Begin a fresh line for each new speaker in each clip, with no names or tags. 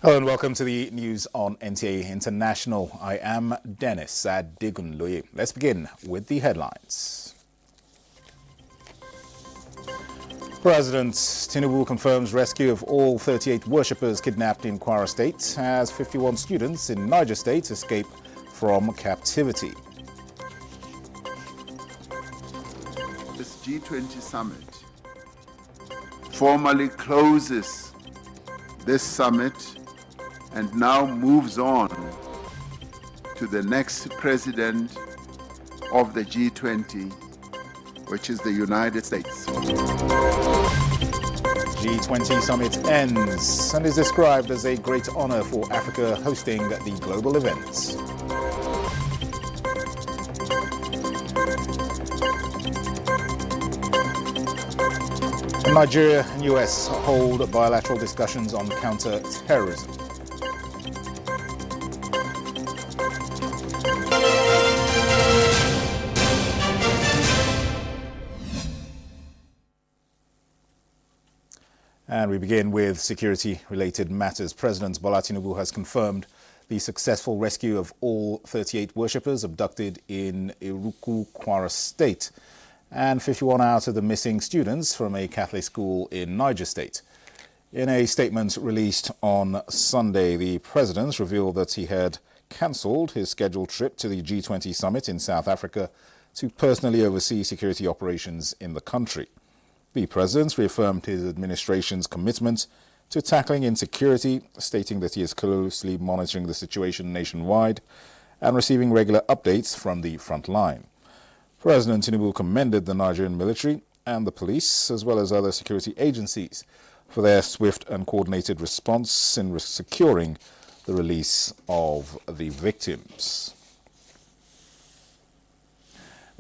Hello and welcome to the news on NTA International. I am Dennis Adigunloye. Let's begin with the headlines. President Tinubu confirms rescue of all 38 worshippers kidnapped in Kwara State as 51 students in Niger State escape from captivity.
This G20 summit formally closes this summit and now moves on to the next president of the G20, which is the United States.
G20 summit ends and is described as a great honor for Africa hosting the global event. Nigeria and US hold bilateral discussions on counter-terrorism. And we begin with security-related matters. President Bola Tinubu has confirmed the successful rescue of all 38 worshippers abducted in Iruku, Kwara State, and 51 out of the missing students from a Catholic school in Niger State. In a statement released on Sunday, the president revealed that he had cancelled his scheduled trip to the G20 summit in South Africa to personally oversee security operations in the country. The president reaffirmed his administration's commitment to tackling insecurity, stating that he is closely monitoring the situation nationwide and receiving regular updates from the front line. President Tinubu commended the Nigerian military and the police, as well as other security agencies, for their swift and coordinated response in securing the release of the victims.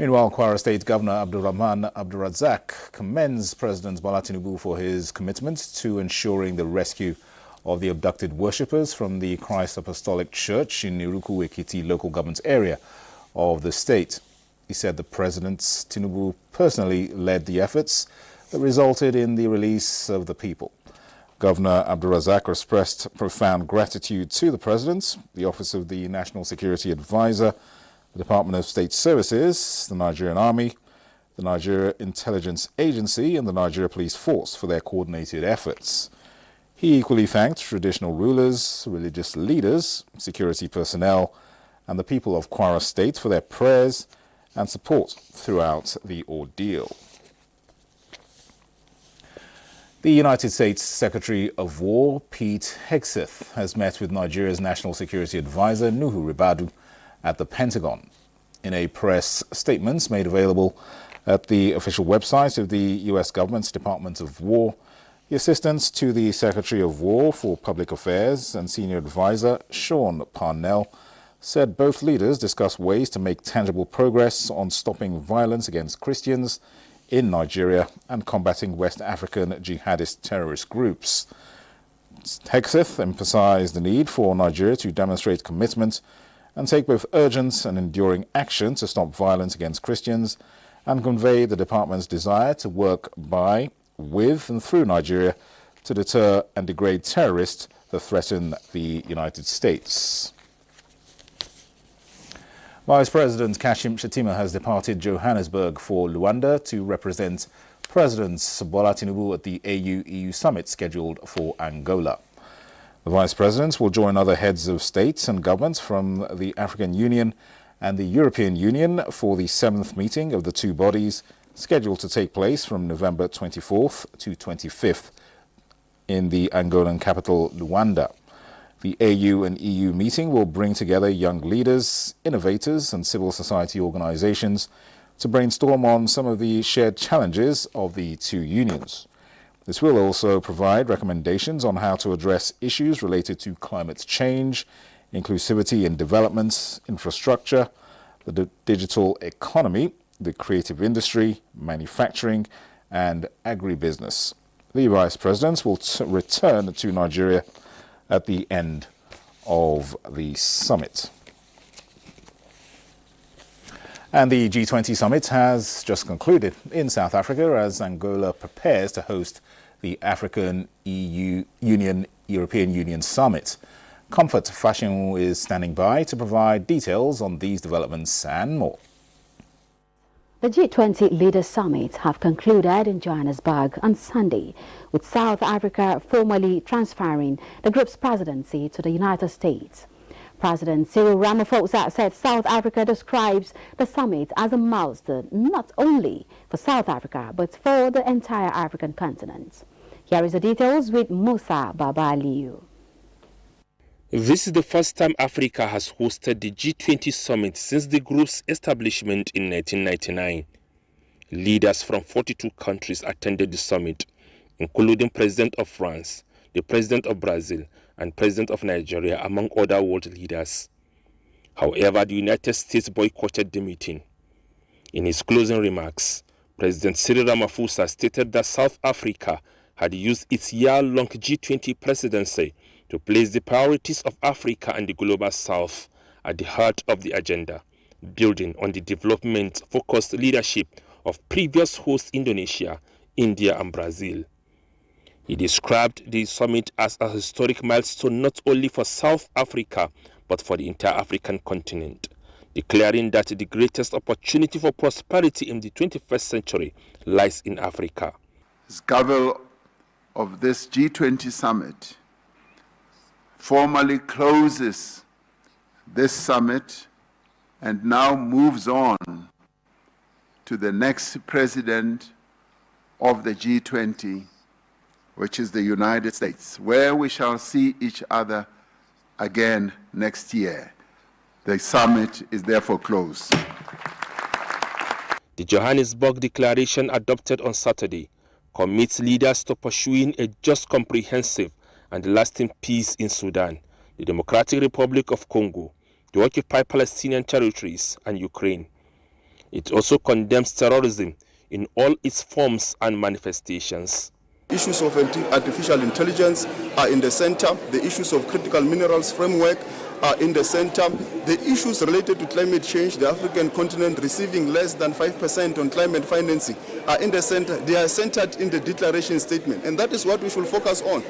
Meanwhile, Kwara State Governor Abdurrahman Abdurrazak commends President Bola Tinubu for his commitment to ensuring the rescue of the abducted worshippers from the Christ Apostolic Church in Iruku Ekiti local government area of the state. He said the President Tinubu personally led the efforts that resulted in the release of the people. Governor Abdurrazak expressed profound gratitude to the President, the Office of the National Security Advisor, the Department of State Services, the Nigerian Army, the Nigeria Intelligence Agency, and the Nigeria Police Force for their coordinated efforts. He equally thanked traditional rulers, religious leaders, security personnel, and the people of Kwara State for their prayers and support throughout the ordeal. The United States Secretary of War, Pete Hegseth, has met with Nigeria's National Security Advisor, Nuhu Ribadu, at the Pentagon. In a press statement made available at the official website of the U.S. government's Department of War, the assistant to the Secretary of War for Public Affairs and Senior Advisor, Sean Parnell, said both leaders discussed ways to make tangible progress on stopping violence against Christians in Nigeria and combating West African jihadist terrorist groups. Hegseth emphasized the need for Nigeria to demonstrate commitment and take both urgent and enduring action to stop violence against Christians, and convey the department's desire to work by, with, and through Nigeria to deter and degrade terrorists that threaten the United States. Vice President Kashim Shettima has departed Johannesburg for Luanda to represent President Bola Tinubu at the AU-EU summit scheduled for Angola. The Vice President will join other heads of states and governments from the African Union and the European Union for the 7th meeting of the two bodies, scheduled to take place from November 24th to 25th in the Angolan capital, Luanda. The AU and EU meeting will bring together young leaders, innovators, and civil society organizations to brainstorm on some of the shared challenges of the two unions. This will also provide recommendations on how to address issues related to climate change, inclusivity in development, infrastructure, the digital economy, the creative industry, manufacturing, and agribusiness. The Vice Presidents will return to Nigeria at the end of the summit. And the G20 summit has just concluded in South Africa as Angola prepares to host the African Union European Union summit. Comfort Fashion is standing by to provide details on these developments and more.
The G20 Leaders Summit have concluded in Johannesburg on Sunday, with South Africa formally transferring the group's presidency to the United States. President Cyril Ramaphosa said South Africa describes the summit as a milestone not only for South Africa but for the entire African continent. Here is the details with Musa Babaliu.
This is the first time Africa has hosted the G20 summit since the group's establishment in 1999. Leaders from 42 countries attended the summit, including President of France, the President of Brazil, and President of Nigeria, among other world leaders. However, the United States boycotted the meeting. In his closing remarks, President Cyril Ramaphosa stated that South Africa had used its year-long G20 presidency to place the priorities of Africa and the global South at the heart of the agenda, building on the development-focused leadership of previous hosts Indonesia, India, and Brazil. He described the summit as a historic milestone not only for South Africa but for the entire African continent, declaring that the greatest opportunity for prosperity in the 21st century lies in Africa.
As gavel of this G20 summit formally closes this summit and now moves on to the next president of the G20, which is the United States, where we shall see each other again next year. The summit is therefore closed.
The Johannesburg Declaration, adopted on Saturday, commits leaders to pursuing a just, comprehensive, and lasting peace in Sudan, the Democratic Republic of Congo, the occupied Palestinian territories, and Ukraine. It also condemns terrorism in all its forms and manifestations.
Issues of artificial intelligence are in the center. The issues of critical minerals framework are in the center. The issues related to climate change, the African continent receiving less than 5% on climate financing, are in the center. They are centered in the declaration statement, and that is what we should focus on.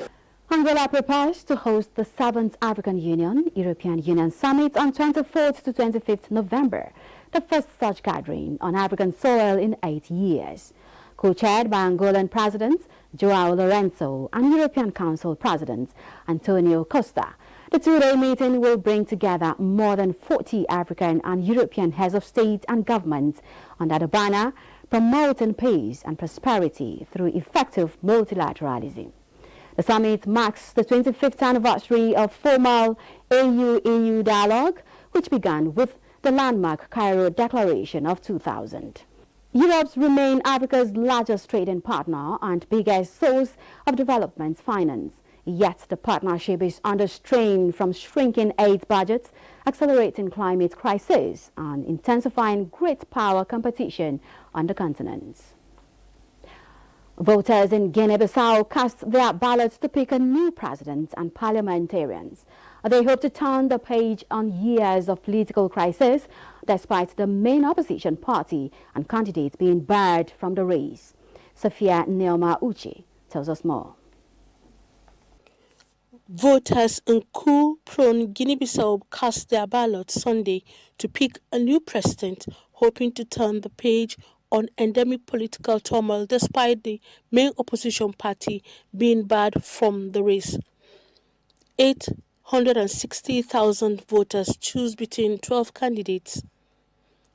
Angola prepares to host the 7th African Union, European Union Summit on 24th to 25th November, the first such gathering on African soil in 8 years. Co-chaired by Angolan President João Lourenço and European Council President Antonio Costa, the two-day meeting will bring together more than 40 African and European heads of state and government under the banner promoting peace and prosperity through effective multilateralism. The summit marks the 25th anniversary of formal AU-EU dialogue, which began with the landmark Cairo Declaration of 2000. Europe remains Africa's largest trading partner and biggest source of development finance. Yet the partnership is under strain from shrinking aid budgets, accelerating climate crisis, and intensifying great power competition on the continent. Voters in Guinea-Bissau cast their ballots to pick a new president and parliamentarians. They hope to turn the page on years of political crisis, despite the main opposition party and candidates being barred from the race. Sophia Neoma Uche tells us more.
Voters in coup-prone Guinea-Bissau cast their ballots Sunday to pick a new president, hoping to turn the page on endemic political turmoil despite the main opposition party being barred from the race. 860,000 voters choose between 12 candidates.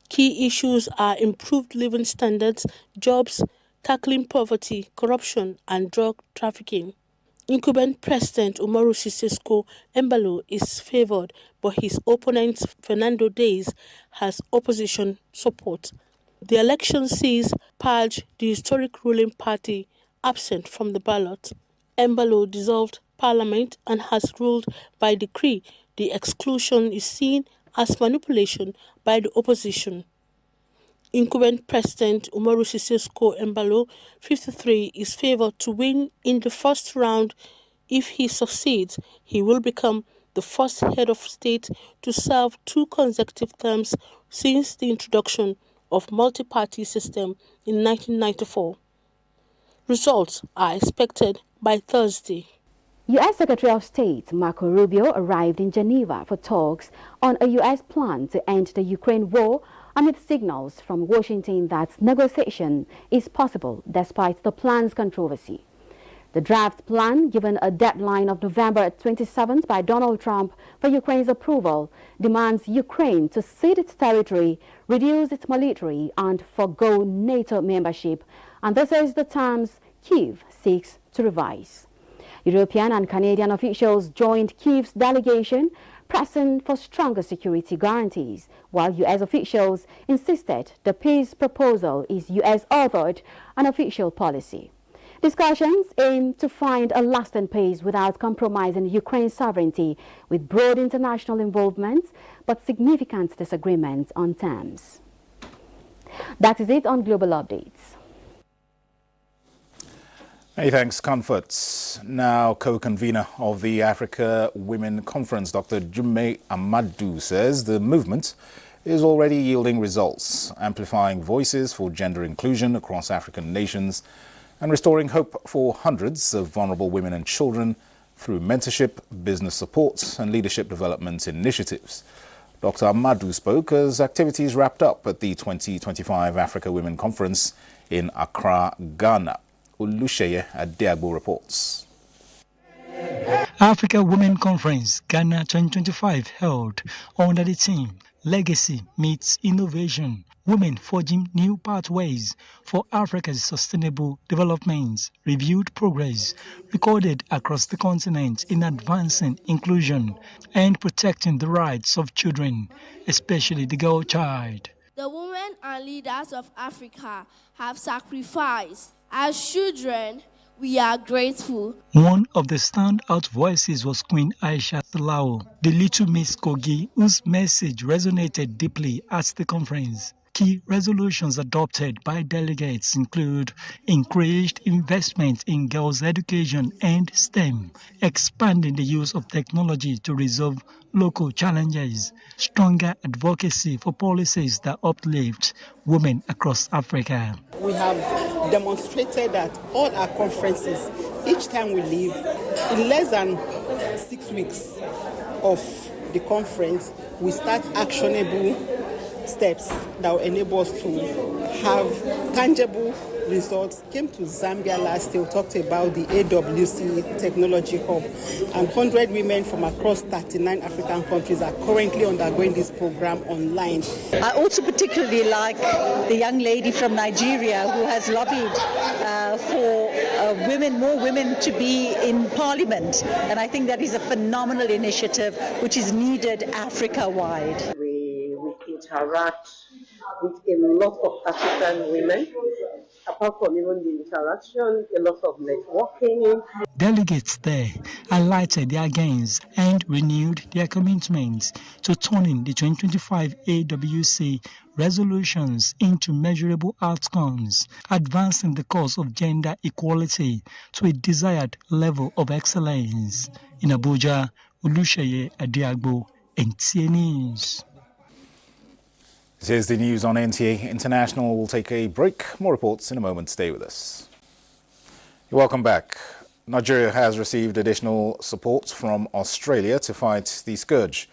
Key issues are improved living standards, jobs, tackling poverty, corruption, and drug trafficking. Incumbent President Umaru Sissoco Embalo is favored, but his opponent Fernando Dias has opposition support. The election sees PAJ, the historic ruling party, absent from the ballot. Embalo dissolved parliament and has ruled by decree. The exclusion is seen as manipulation by the opposition. Incumbent President Umaru Sissoco Embalo, 53, is favored to win in the first round. If he succeeds, he will become the first head of state to serve 2 consecutive terms since the introduction of multi-party system in 1994. Results are expected by Thursday.
U.S. Secretary of State Marco Rubio arrived in Geneva for talks on a U.S. plan to end the Ukraine war amid signals from Washington that negotiation is possible despite the plan's controversy. The draft plan, given a deadline of November 27th by Donald Trump for Ukraine's approval, demands Ukraine to cede its territory, reduce its military, and forgo NATO membership. And this is the terms Kyiv seeks to revise. European and Canadian officials joined Kyiv's delegation, pressing for stronger security guarantees, while U.S. officials insisted the peace proposal is U.S.-authored and official policy. Discussions aim to find a lasting peace without compromising Ukraine's sovereignty, with broad international involvement but significant disagreements on terms. That is it on Global Updates.
Many thanks, Comforts. Now, co-convener of the Africa Women Conference, Dr. Jummai Amadou, says the movement is already yielding results, amplifying voices for gender inclusion across African nations and restoring hope for hundreds of vulnerable women and children through mentorship, business support and leadership development initiatives. Dr. Amadou spoke as activities wrapped up at the 2025 Africa Women Conference in Accra, Ghana. Olusheye Adeagbo reports.
Africa Women Conference Ghana 2025 held under the theme Legacy Meets Innovation, Women Forging New Pathways for Africa's Sustainable Development, reviewed progress recorded across the continent in advancing inclusion and protecting the rights of children, especially the girl child.
The women and leaders of Africa have sacrificed. As children, we are grateful.
One of the standout voices was Queen Aisha Salao, the Little Miss Kogi, whose message resonated deeply at the conference. Key resolutions adopted by delegates include increased investment in girls' education and STEM, expanding the use of technology to resolve local challenges, stronger advocacy for policies that uplift women across Africa.
We have demonstrated that all our conferences, each time we leave, in less than 6 weeks of the conference, we start actionable steps that will enable us to have tangible results. Came to Zambia last year, we talked about the AWC Technology Hub, and 100 women from across 39 African countries are currently undergoing this program online.
I also particularly like the young lady from Nigeria who has lobbied for more women to be in parliament, and I think that is a phenomenal initiative which is needed Africa-wide.
We interact with a lot of African women. Apart from even the interaction, a lot of networking.
Delegates there highlighted their gains and renewed their commitment to turning the 2025 AWC resolutions into measurable outcomes, advancing the cause of gender equality to a desired level of excellence. In Abuja, Olusheye Adeagbo, NTA News.
This is the news on NTA International. We'll take a break. More reports in a moment. Stay with us. Welcome back. Nigeria has received additional support from Australia to fight the scourge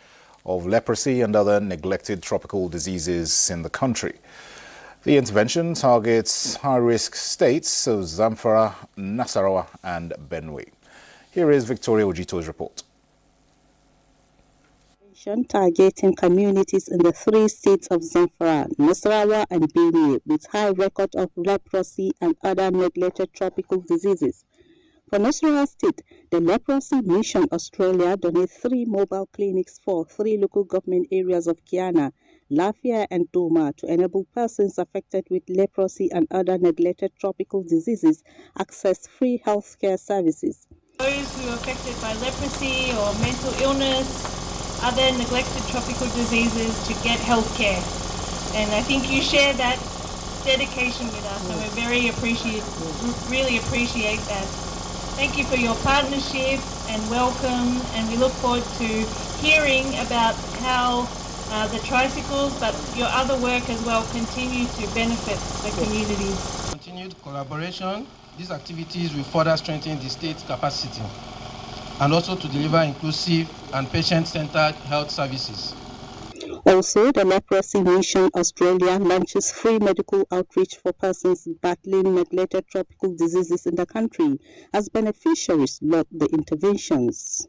of leprosy and other neglected tropical diseases in the country. The intervention targets high-risk states of Zamfara, Nasarawa and Benue. Here is Victoria Ojito's report.
Targeting communities in the 3 states of Zamfara, Nasarawa and Benue with high record of leprosy and other neglected tropical diseases. For Nasarawa State, the Leprosy Mission Australia donates 3 mobile clinics for 3 local government areas of Kiana, Lafia and Doma to enable persons affected with leprosy and other neglected tropical diseases access free healthcare services.
Those who are affected by leprosy or mental illness, other neglected tropical diseases, to get health care. And I think you share that dedication with us, and we really appreciate that. Thank you for your partnership and welcome, and we look forward to hearing about how the tricycles, but your other work as well, continue to benefit the communities.
Continued collaboration, these activities will further strengthen the state's capacity and also to deliver inclusive and patient-centered health services.
Also, the Leprosy Mission Australia launches free medical outreach for persons battling neglected tropical diseases in the country as beneficiaries log the interventions.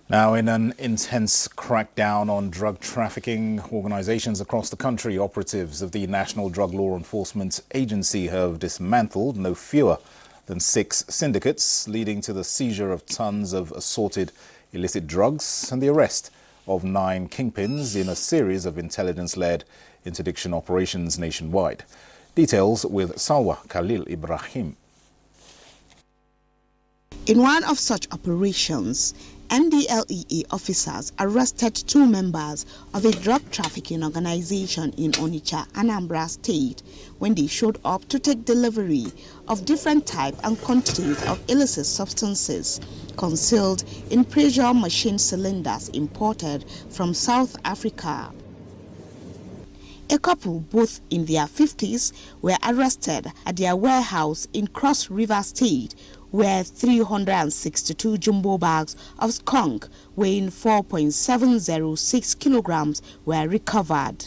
Now, in an intense crackdown on drug trafficking, organizations across the country, operatives of the National Drug Law Enforcement Agency have dismantled no fewer than 6 syndicates, leading to the seizure of tons of assorted illicit drugs and the arrest of 9 kingpins in a series of intelligence-led interdiction operations nationwide. Details with Salwa Khalil Ibrahim.
In one of such operations, NDLEA officers arrested 2 members of a drug trafficking organization in Onitsha, Anambra State, when they showed up to take delivery of different types and quantities of illicit substances concealed in pressure machine cylinders imported from South Africa. A couple, both in their 50s, were arrested at their warehouse in Cross River State, where 362 jumbo bags of skunk weighing 4.706 kilograms were recovered.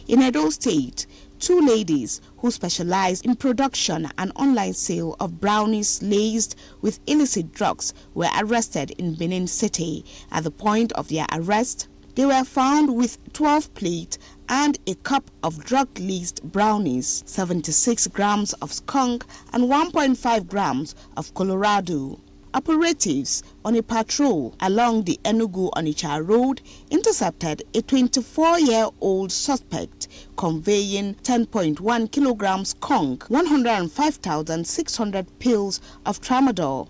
In Edo State, 2 ladies who specialize in production and online sale of brownies laced with illicit drugs were arrested in Benin City. At the point of their arrest, they were found with 12 plates and a cup of drug-laced brownies, 76 grams of skunk and 1.5 grams of Colorado. Operatives on a patrol along the Enugu-Onitsha road intercepted a 24-year-old suspect conveying 10.1 kilograms skunk, 105,600 pills of tramadol,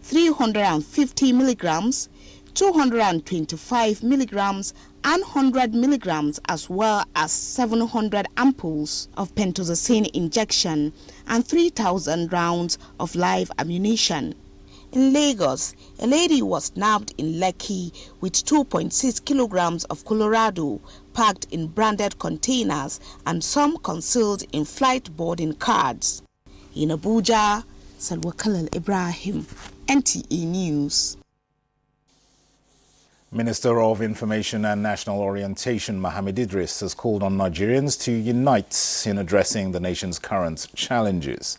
350 milligrams, 225 milligrams and 100 milligrams, as well as 700 ampoules of pentazocine injection and 3,000 rounds of live ammunition. In Lagos, a lady was nabbed in Lekki with 2.6 kilograms of Colorado packed in branded containers and some concealed in flight boarding cards. In Abuja, Salwa Khalil Ibrahim, NTA News.
Minister of Information and National Orientation Mohammed Idris has called on Nigerians to unite in addressing the nation's current challenges.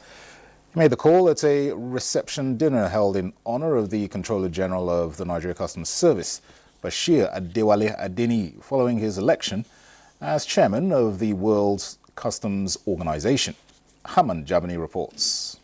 He made the call at a reception dinner held in honor of the Controller General of the Nigeria Customs Service, Bashir Adewale Adeniyi, following his election as chairman of the World Customs Organization. Haman Jabani reports.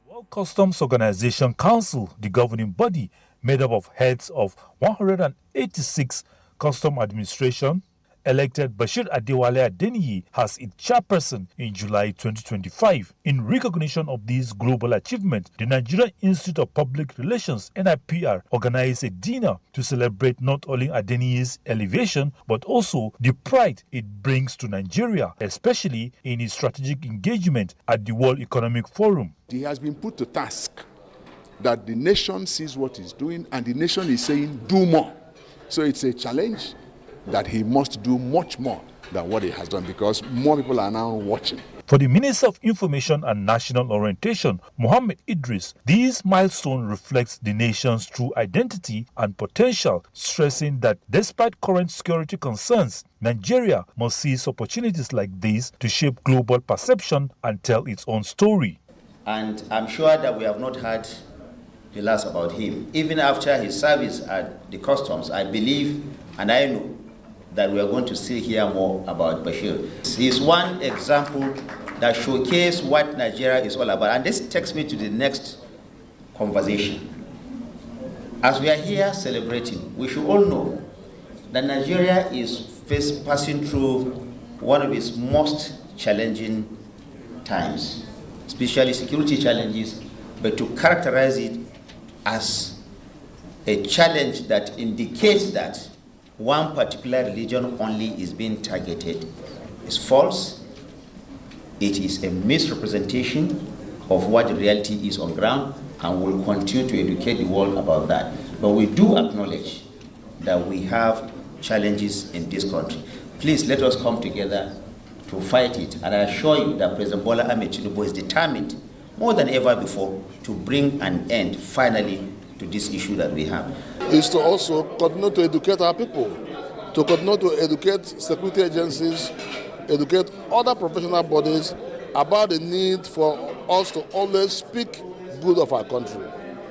World Customs Organization Council, the governing body, made up of heads of 186 custom administration, elected Bashir Adewale Adeniyi as its chairperson in July 2025. In recognition of this global achievement, the Nigerian Institute of Public Relations, NIPR, organized a dinner to celebrate not only Adeniyi's elevation, but also the pride it brings to Nigeria, especially in its strategic engagement at the World Economic Forum.
He has been put to task that the nation sees what he's doing and the nation is saying, do more. So it's a challenge that he must do much more than what he has done because more people are now watching.
For the Minister of Information and National Orientation, Mohammed Idris, this milestone reflects the nation's true identity and potential, stressing that despite current security concerns, Nigeria must seize opportunities like these to shape global perception and tell its own story.
And I'm sure that we have not heard the last about him. Even after his service at the customs, I believe and I know that we are going to still hear more about Bashir. He is one example that showcases what Nigeria is all about. And this takes me to the next conversation. As we are here celebrating, we should all know that Nigeria is passing through one of its most challenging times, especially security challenges, but to characterize it as a challenge that indicates that one particular religion only is being targeted is false. It is a misrepresentation of what the reality is on ground, and we'll continue to educate the world about that. But we do acknowledge that we have challenges in this country. Please let us come together to fight it. And I assure you that President Bola Ahmed Tinubu is determined, more than ever before, to bring an end, finally, to this issue that we have.
Is to also continue to educate our people, to continue to educate security agencies, educate other professional bodies about the need for us to always speak good of our country.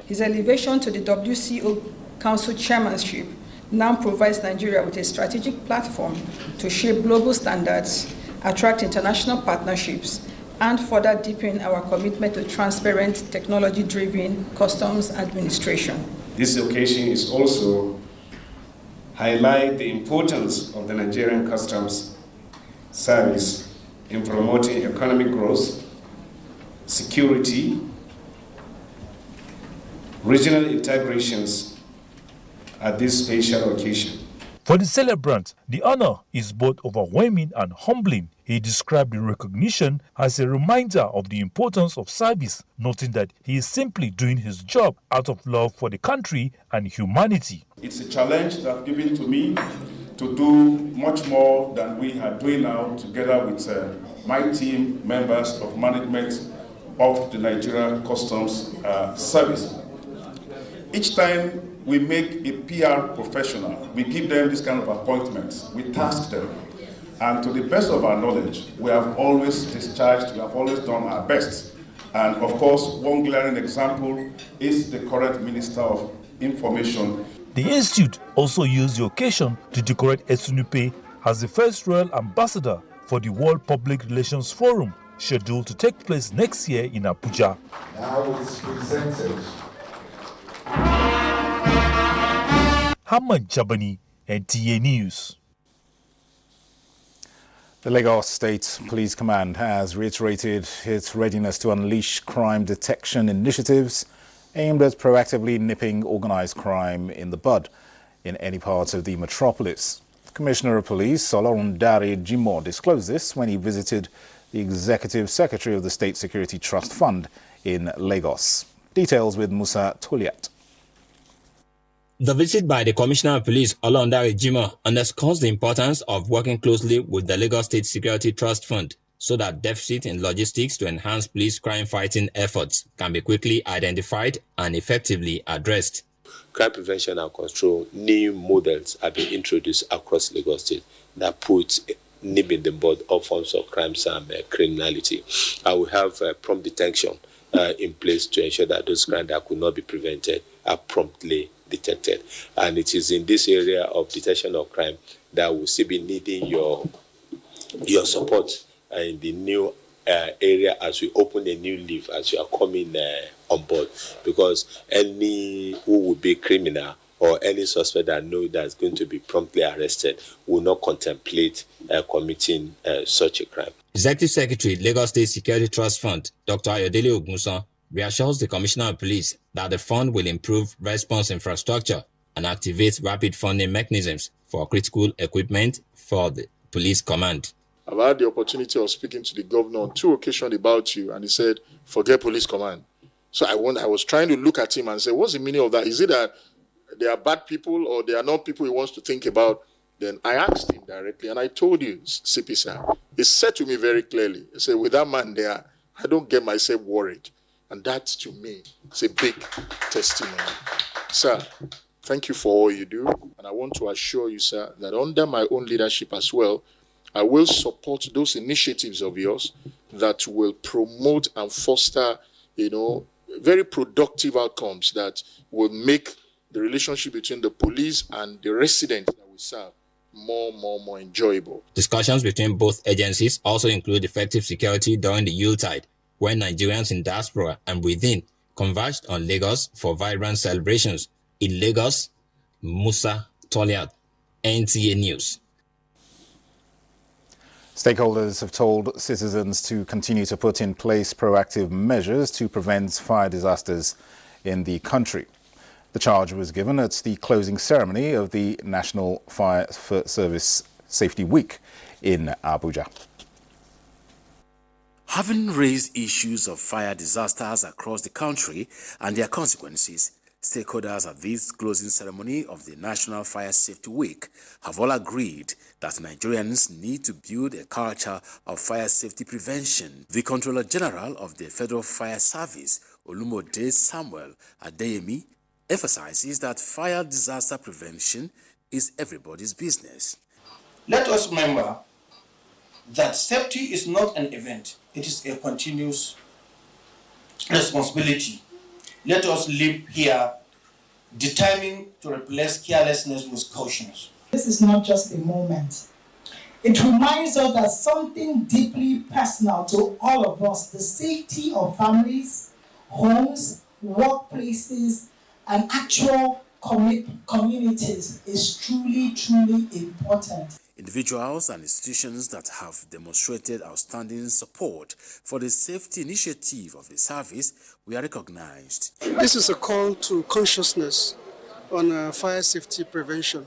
His elevation to the WCO Council chairmanship now provides Nigeria with a strategic platform to shape global standards, attract international partnerships, and further deepen our commitment to transparent, technology-driven customs administration.
This occasion is also highlight the importance of the Nigerian customs service in promoting economic growth, security, regional integrations at this special occasion.
For the celebrant, the honor is both overwhelming and humbling. He described the recognition as a reminder of the importance of service, noting that he is simply doing his job out of love for the country and humanity.
It's a challenge that's given to me to do much more than we are doing now, together with my team members of management of the Nigerian Customs Service. Each time we make a PR professional, we give them this kind of appointments, we task them. And to the best of our knowledge, we have always discharged, we have always done our best. And of course, one glaring example is the current Minister of Information.
The Institute also used the occasion to decorate Esunupe as the first Royal Ambassador for the World Public Relations Forum, scheduled to take place next year in Abuja.
Now it's presented.
Hamad Jabani, NTA News.
The Lagos State Police Command has reiterated its readiness to unleash crime detection initiatives aimed at proactively nipping organized crime in the bud in any part of the metropolis. Commissioner of Police Olorundare Jimoh disclosed this when he visited the Executive Secretary of the State Security Trust Fund in Lagos. Details with Musa Toliat.
The visit by the Commissioner of Police, Olorundare Jimoh, underscores the importance of working closely with the Lagos State Security Trust Fund so that deficit in logistics to enhance police crime-fighting efforts can be quickly identified and effectively addressed.
Crime prevention and control, new models have been introduced across Lagos State that put nib in the bud all forms of crimes and criminality. And we have prompt detection in place to ensure that those crimes that could not be prevented are promptly detected. And it is in this area of detection of crime that we'll still be needing your support in the new area as we open a new leaf, as you are coming on board. Because any who will be criminal or any suspect that know that's going to be promptly arrested will not contemplate committing such a crime.
Executive Secretary, Lagos State Security Trust Fund, Dr. Ayodele Ogunsan, reassures the Commissioner of Police that the fund will improve response infrastructure and activate rapid funding mechanisms for critical equipment for the police command.
I've had the opportunity of speaking to the governor on 2 occasions about you, and he said, forget police command. So I was trying to look at him and say, what's the meaning of that? Is it that they are bad people or they are not people he wants to think about? Then I asked him directly, and I told you, CP sir, he said to me very clearly, he said, with that man there, I don't get myself worried. And that, to me, is a big testimony. Sir, thank you for all you do. And I want to assure you, sir, that under my own leadership as well, I will support those initiatives of yours that will promote and foster, very productive outcomes that will make the relationship between the police and the residents that we serve more enjoyable.
Discussions between both agencies also include effective security during the Yuletide, when Nigerians in diaspora and within converged on Lagos for vibrant celebrations. In Lagos, Musa Toliat, NTA News.
Stakeholders have told citizens to continue to put in place proactive measures to prevent fire disasters in the country. The charge was given at the closing ceremony of the National Fire Service Safety Week in Abuja.
Having raised issues of fire disasters across the country and their consequences,
Stakeholders at this closing ceremony of the National Fire Safety Week have all agreed that Nigerians need to build a culture of fire safety prevention. The Controller General of the Federal Fire Service, Olumode Samuel Adeyemi, emphasizes that fire disaster prevention is everybody's business.
Let us remember that safety is not an event, it is a continuous responsibility. Let us live here determined to replace carelessness with caution.
This is not just a moment. It reminds us that something deeply personal to all of us, the safety of families, homes, workplaces, and actual communities is truly, truly important.
Individuals and institutions that have demonstrated outstanding support for the safety initiative of the service were recognized.
This is a call to consciousness on fire safety prevention.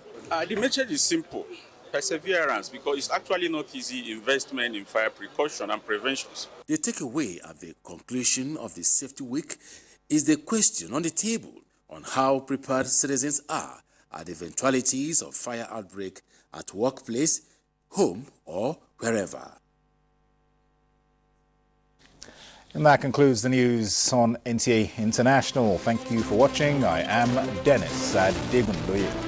The message is simple: perseverance, because it's actually not easy investment in fire precaution and prevention.
The takeaway at the conclusion of the Safety Week is the question on the table on how prepared citizens are at the eventualities of fire outbreak at workplace, home, or wherever.
And that concludes the news on NTA International. Thank you for watching. I am Dennis Adegundoye.